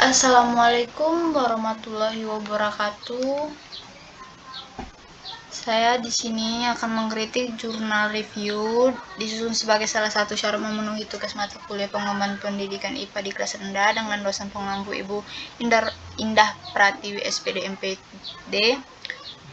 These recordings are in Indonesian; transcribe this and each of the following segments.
Assalamualaikum warahmatullahi wabarakatuh. Saya di sini akan mengkritik jurnal review disusun sebagai salah satu syarat memenuhi tugas mata kuliah pengembangan pendidikan IPA di kelas rendah dengan dosen pengampu Ibu Indah Pratiwi SPD MPD,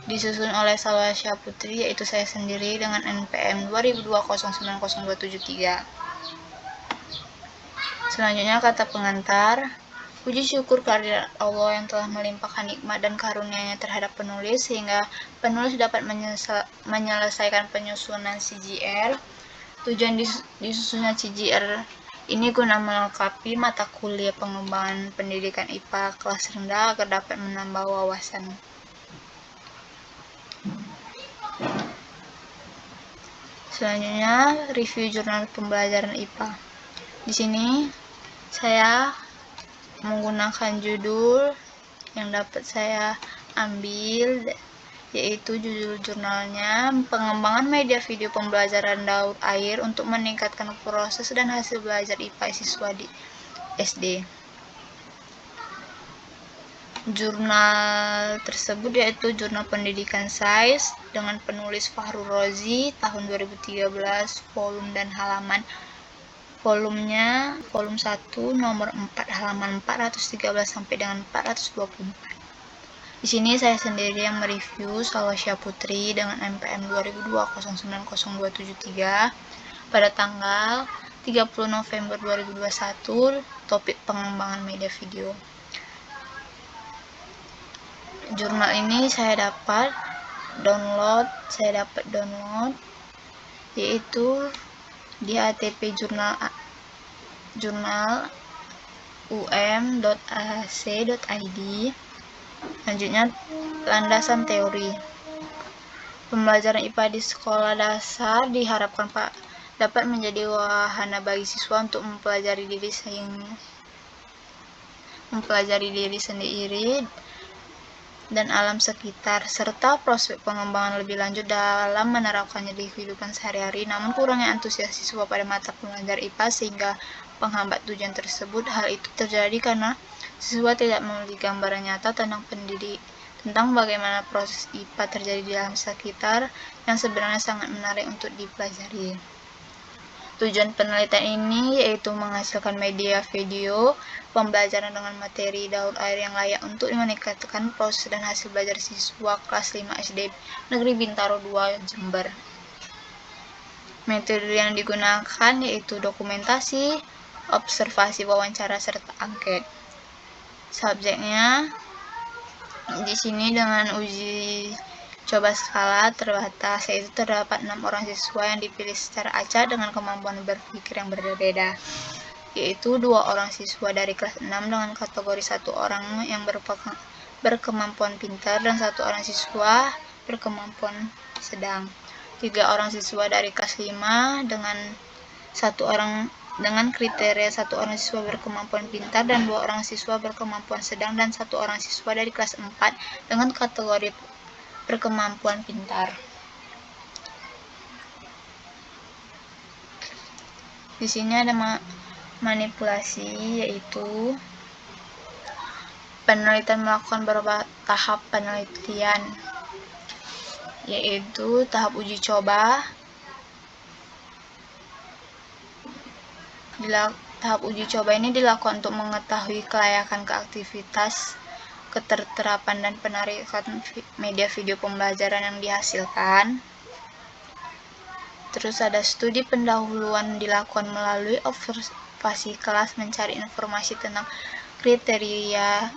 disusun oleh Salwasya Putri, yaitu saya sendiri, dengan NPM 2020907273. Selanjutnya kata pengantar. Puji syukur kehadirat Allah yang telah melimpahkan nikmat dan karunia-Nya terhadap penulis sehingga penulis dapat menyelesaikan penyusunan CGR. Tujuan disusunnya CGR ini guna melengkapi mata kuliah pengembangan pendidikan IPA kelas rendah agar dapat menambah wawasan. Selanjutnya, review jurnal pembelajaran IPA. Di sini saya menggunakan judul yang dapat saya ambil, yaitu judul jurnalnya Pengembangan Media Video Pembelajaran Daur Air untuk Meningkatkan Proses dan Hasil Belajar IPA Siswa di SD. Jurnal tersebut yaitu Jurnal Pendidikan Sains dengan penulis Fahru Rozi, tahun 2013, volume dan halaman. Volumenya volume 1 nomor 4 halaman 413 sampai dengan 424. Di sini saya sendiri yang mereview, Salwasya Putri, dengan NPM 2020907273 pada tanggal 30 November 2021, topik pengembangan media video. Jurnal ini saya dapat download yaitu di http jurnal um.ac.id. Selanjutnya, landasan teori. Pembelajaran IPA di sekolah dasar diharapkan dapat menjadi wahana bagi siswa untuk mempelajari diri sendiri dan alam sekitar, serta prospek pengembangan lebih lanjut dalam menerapkannya di kehidupan sehari-hari. Namun kurangnya antusias siswa pada mata pelajaran IPA sehingga penghambat tujuan tersebut. Hal itu terjadi karena siswa tidak memiliki gambaran nyata tentang bagaimana proses IPA terjadi di alam sekitar yang sebenarnya sangat menarik untuk dipelajari. Tujuan penelitian ini yaitu menghasilkan media video pembelajaran dengan materi daur air yang layak untuk meningkatkan proses dan hasil belajar siswa kelas 5 SD Negeri Bintaro 2, Jember. Metode yang digunakan yaitu dokumentasi, observasi, wawancara, serta angket. Subjeknya di sini dengan uji coba skala terbatas, yaitu terdapat 6 orang siswa yang dipilih secara acak dengan kemampuan berpikir yang berbeda, yaitu 2 orang siswa dari kelas 6 dengan kategori 1 orang yang berkemampuan pintar dan 1 orang siswa berkemampuan sedang, 3 orang siswa dari kelas 5 dengan kriteria 1 orang siswa berkemampuan pintar dan 2 orang siswa berkemampuan sedang, dan 1 orang siswa dari kelas 4 dengan kategori berkemampuan pintar. Di sini ada manipulasi, yaitu penelitian melakukan beberapa tahap penelitian, yaitu tahap uji coba. Tahap uji coba ini dilakukan untuk mengetahui kelayakan aktivitas, keterterapan dan penarikan media video pembelajaran yang dihasilkan. Terus ada studi pendahuluan dilakukan melalui observasi kelas, mencari informasi tentang kriteria,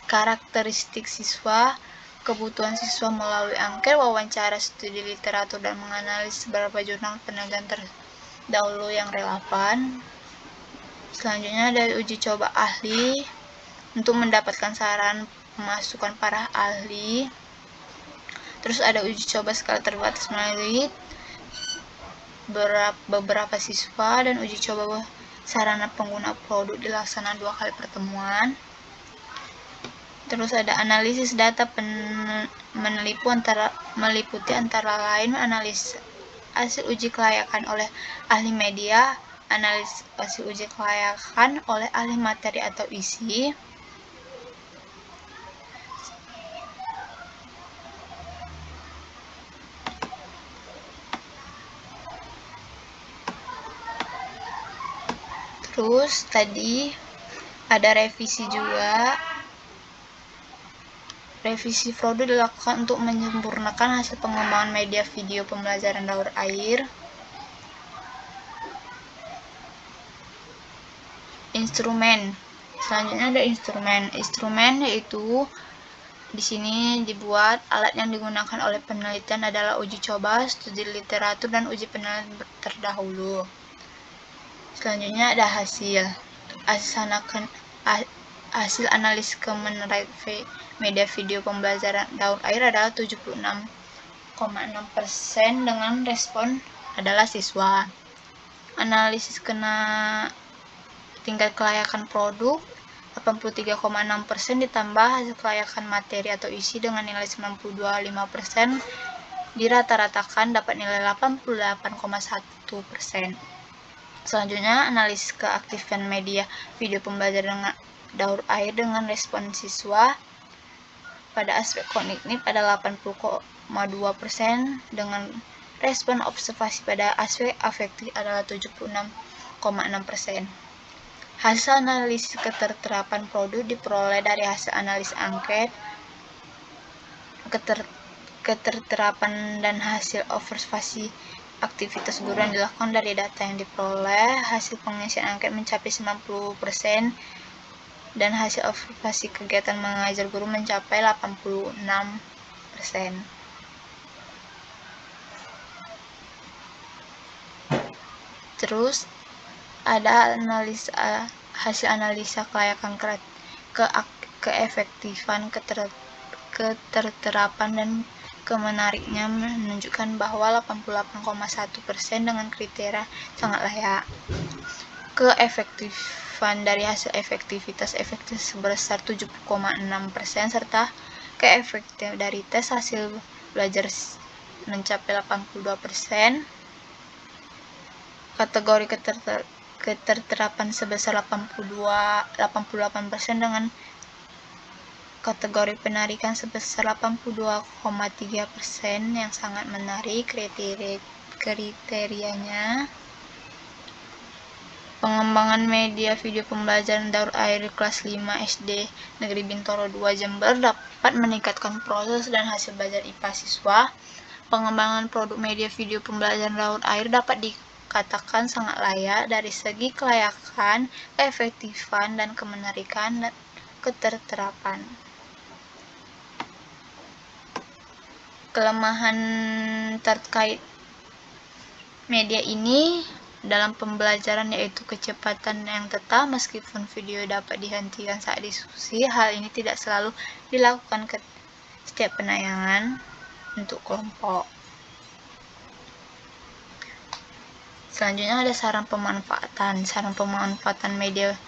karakteristik siswa, kebutuhan siswa melalui angket, wawancara, studi literatur, dan menganalisis beberapa jurnal penelitian terdahulu yang relevan. Selanjutnya ada uji coba ahli untuk mendapatkan saran pemasukan para ahli. Terus ada uji coba skala terbatas melalui beberapa siswa, dan uji coba sarana pengguna produk dilaksanakan 2 kali pertemuan. Terus ada analisis data meliputi antara lain analisis hasil uji kelayakan oleh ahli media, analisis hasil uji kelayakan oleh ahli materi atau isi, Terus tadi ada revisi juga. Revisi produk dilakukan untuk menyempurnakan hasil pengembangan media video pembelajaran daur air. Instrumen. Selanjutnya ada instrumen. Instrumen yaitu di sini dibuat alat yang digunakan oleh penelitian adalah uji coba, studi literatur, dan uji penelitian terdahulu. Selanjutnya ada hasil. Hasil analisis kemenarik media video pembelajaran daur air adalah 76,6% dengan respon adalah siswa. Analisis tingkat kelayakan produk 83,6% ditambah hasil kelayakan materi atau isi dengan nilai 92,5% dirata-ratakan dapat nilai 88,1%. Selanjutnya analisis keaktifan media video pembelajaran daur air dengan respon siswa pada aspek kognitif ada 80,2% dengan respon observasi pada aspek afektif adalah 76,6%. Hasil analisis keterterapan produk diperoleh dari hasil analisis angket, keterterapan dan hasil observasi aktivitas guru yang dilakukan dari data yang diperoleh. Hasil pengisian angket mencapai 90% dan hasil observasi kegiatan mengajar guru mencapai 86%. Terus ada hasil analisa kelayakan keefektifan, keterterapan dan kemenariknya menunjukkan bahwa 88,1% dengan kriteria sangat layak. Keefektifan dari hasil efektif sebesar 7,6% serta keefektifan dari tes hasil belajar mencapai 82%. Kategori keterterapan sebesar 88% dengan kategori penarikan sebesar 82,3% yang sangat menarik. Kriterianya pengembangan media video pembelajaran daur air kelas 5 SD Negeri Bintoro 2 Jember dapat meningkatkan proses dan hasil belajar IPA siswa. Pengembangan produk media video pembelajaran daur air dapat dikatakan sangat layak dari segi kelayakan, keefektifan, dan kemenarikan dan keterterapan. Kelemahan terkait media ini dalam pembelajaran yaitu kecepatan yang tetap meskipun video dapat dihentikan saat diskusi. Hal ini tidak selalu dilakukan setiap penayangan untuk kelompok. Selanjutnya ada saran pemanfaatan. Saran pemanfaatan media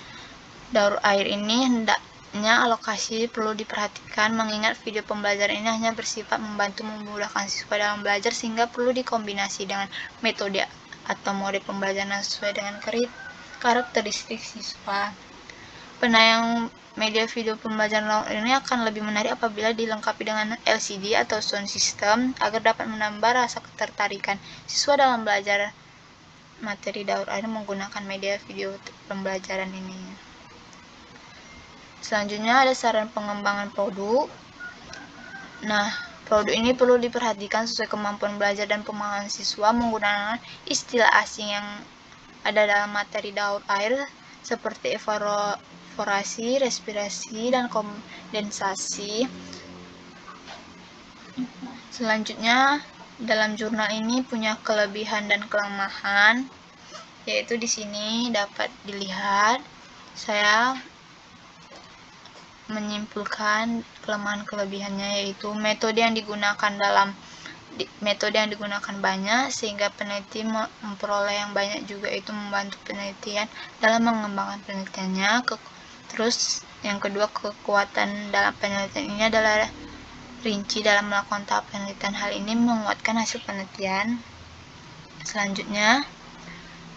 daur air ini hendaknya alokasi perlu diperhatikan mengingat video pembelajaran ini hanya bersifat membantu memudahkan siswa dalam belajar sehingga perlu dikombinasi dengan metode atau mode pembelajaran sesuai dengan karakteristik siswa. Penayang media video pembelajaran daur air ini akan lebih menarik apabila dilengkapi dengan LCD atau sound system agar dapat menambah rasa ketertarikan siswa dalam belajar materi daur air menggunakan media video pembelajaran ini. Selanjutnya ada saran pengembangan produk. Nah, produk ini perlu diperhatikan sesuai kemampuan belajar dan pemahaman siswa menggunakan istilah asing yang ada dalam materi daur air seperti evaporasi, respirasi, dan kondensasi. Selanjutnya, dalam jurnal ini punya kelebihan dan kelemahan, yaitu di sini dapat dilihat. Saya menyimpulkan kelemahan-kelebihannya yaitu metode yang digunakan banyak sehingga peneliti memperoleh yang banyak, juga itu membantu penelitian dalam mengembangkan penelitiannya. Terus yang kedua, kekuatan dalam penelitian ini adalah rinci dalam melakukan tahap penelitian. Hal ini menguatkan hasil penelitian. Selanjutnya,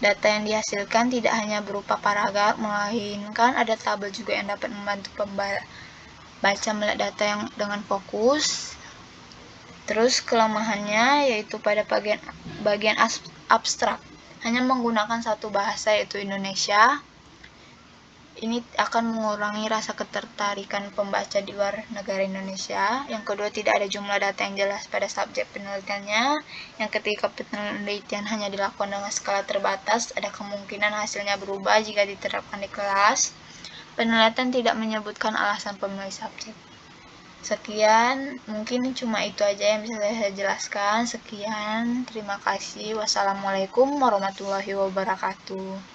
data yang dihasilkan tidak hanya berupa paragraf, melainkan ada tabel juga yang dapat membantu pembaca melihat data yang dengan fokus. Terus kelemahannya yaitu pada bagian abstrak, hanya menggunakan satu bahasa yaitu Indonesia. Ini akan mengurangi rasa ketertarikan pembaca di luar negara Indonesia. Yang kedua, tidak ada jumlah data yang jelas pada subjek penelitiannya. Yang ketiga, penelitian hanya dilakukan dengan skala terbatas, ada kemungkinan hasilnya berubah jika diterapkan di kelas. Penelitian tidak menyebutkan alasan pemilih subjek. Sekian, mungkin cuma itu aja yang bisa saya jelaskan. Sekian, terima kasih. Wassalamualaikum warahmatullahi wabarakatuh.